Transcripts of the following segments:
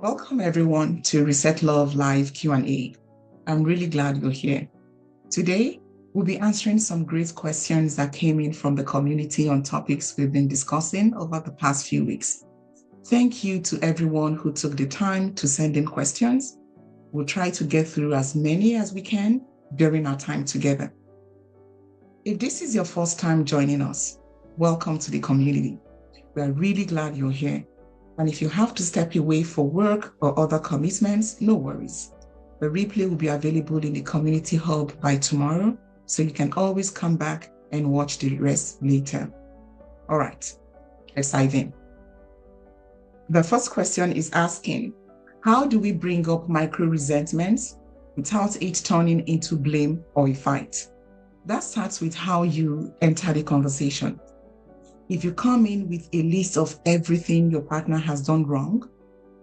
Welcome everyone to Reset Love Live Q&A. I'm really glad you're here. Today, we'll be answering some great questions that came in from the community on topics we've been discussing over the past few weeks. Thank you to everyone who took the time to send in questions. We'll try to get through as many as we can during our time together. If this is your first time joining us, welcome to the community. We are really glad you're here. And if you have to step away for work or other commitments, no worries. The replay will be available in the community hub by tomorrow, so you can always come back and watch the rest later. All right, let's dive in. The first question is asking, how do we bring up micro resentments without it turning into blame or a fight? That starts with how you enter the conversation. If you come in with a list of everything your partner has done wrong,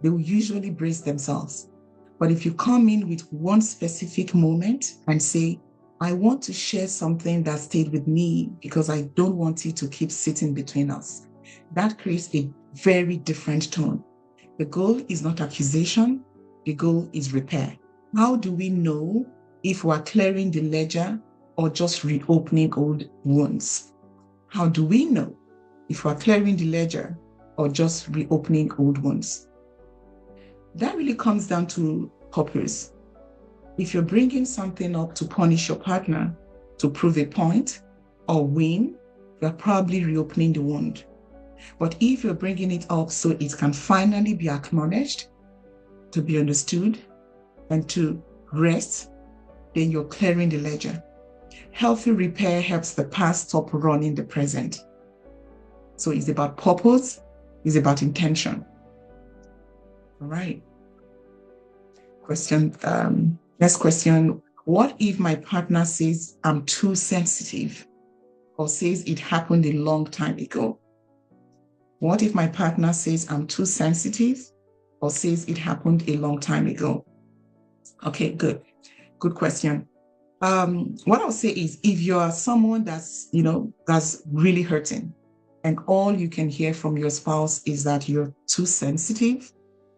they will usually brace themselves. But if you come in with one specific moment and say, I want to share something that stayed with me because I don't want it to keep sitting between us, that creates a very different tone. The goal is not accusation, the goal is repair. How do we know if we're clearing the ledger or just reopening old wounds? How do we know if we're clearing the ledger or just reopening old ones? That really comes down to purpose. If you're bringing something up to punish your partner, to prove a point or win, you're probably reopening the wound. But if you're bringing it up so it can finally be acknowledged, to be understood, and to rest, then you're clearing the ledger. Healthy repair helps the past stop running the present. So it's about purpose, it's about intention. All right. Next question. What if my partner says I'm too sensitive or says it happened a long time ago? What if my partner says I'm too sensitive or says it happened a long time ago? Okay, good. Good question. What I'll say is if you're someone that's really hurting, and all you can hear from your spouse is that you're too sensitive,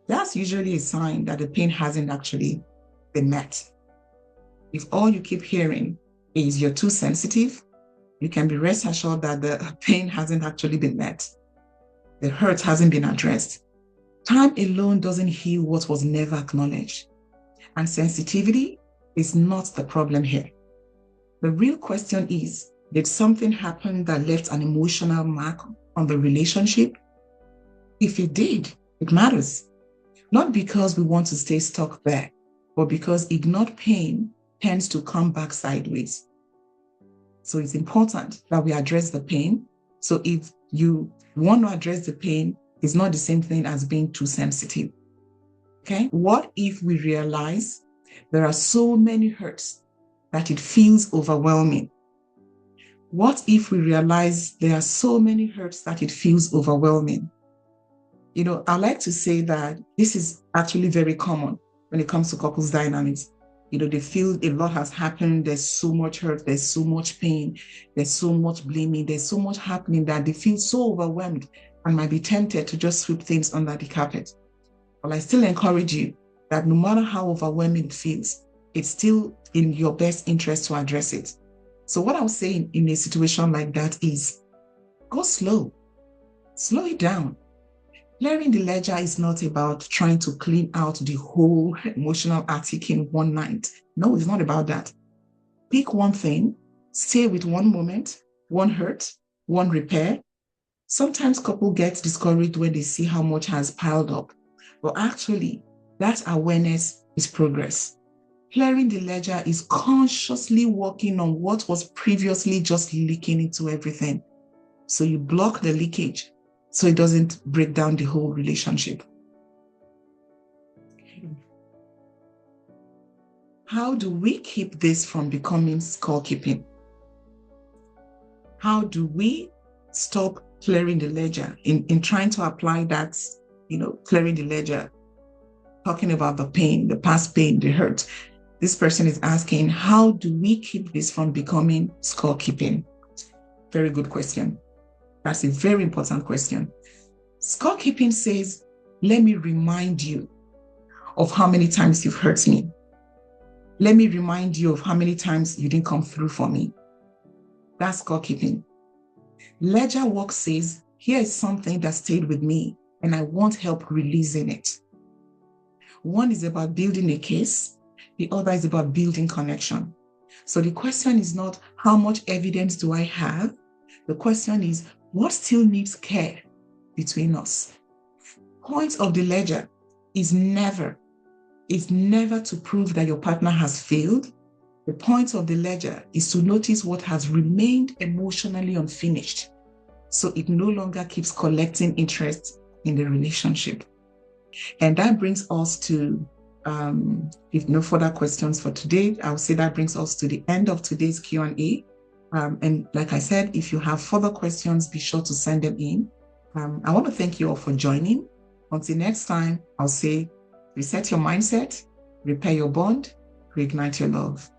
that's usually a sign that the pain hasn't actually been met. If all you keep hearing is you're too sensitive, you can be rest assured that the pain hasn't actually been met. The hurt hasn't been addressed. Time alone doesn't heal what was never acknowledged. And sensitivity is not the problem here. The real question is, did something happen that left an emotional mark on the relationship? If it did, it matters. Not because we want to stay stuck there, but because ignored pain tends to come back sideways. So it's important that we address the pain. So if you want to address the pain, it's not the same thing as being too sensitive. Okay? What if we realize there are so many hurts that it feels overwhelming? What if we realize there are so many hurts that it feels overwhelming? I like to say that this is actually very common when it comes to couples dynamics. They feel a lot has happened. There's so much hurt. There's so much pain. There's so much blaming. There's so much happening that they feel so overwhelmed and might be tempted to just sweep things under the carpet. But I still encourage you that no matter how overwhelming it feels, it's still in your best interest to address it. So what I'll say in a situation like that is, go slow. Slow it down. Clearing the ledger is not about trying to clean out the whole emotional attic in one night. No, it's not about that. Pick one thing, stay with one moment, one hurt, one repair. Sometimes couples get discouraged when they see how much has piled up. But actually, that awareness is progress. Clearing the ledger is consciously working on what was previously just leaking into everything. So you block the leakage so it doesn't break down the whole relationship. How do we keep this from becoming scorekeeping? How do we stop clearing the ledger in trying to apply that, clearing the ledger, talking about the pain, the past pain, the hurt? This person is asking, how do we keep this from becoming scorekeeping? Very good question. That's a very important question. Scorekeeping says, let me remind you of how many times you've hurt me. Let me remind you of how many times you didn't come through for me. That's scorekeeping. Ledger work says, here is something that stayed with me and I want help releasing it. One is about building a case. The other is about building connection. So the question is not how much evidence do I have? The question is what still needs care between us? Point of the ledger is never to prove that your partner has failed. The point of the ledger is to notice what has remained emotionally unfinished, so it no longer keeps collecting interest in the relationship. And that brings us to, if no further questions for today, I would say that brings us to the end of today's Q&A. And like I said, if you have further questions, be sure to send them in. I want to thank you all for joining. Until next time, I'll say, reset your mindset, repair your bond, reignite your love.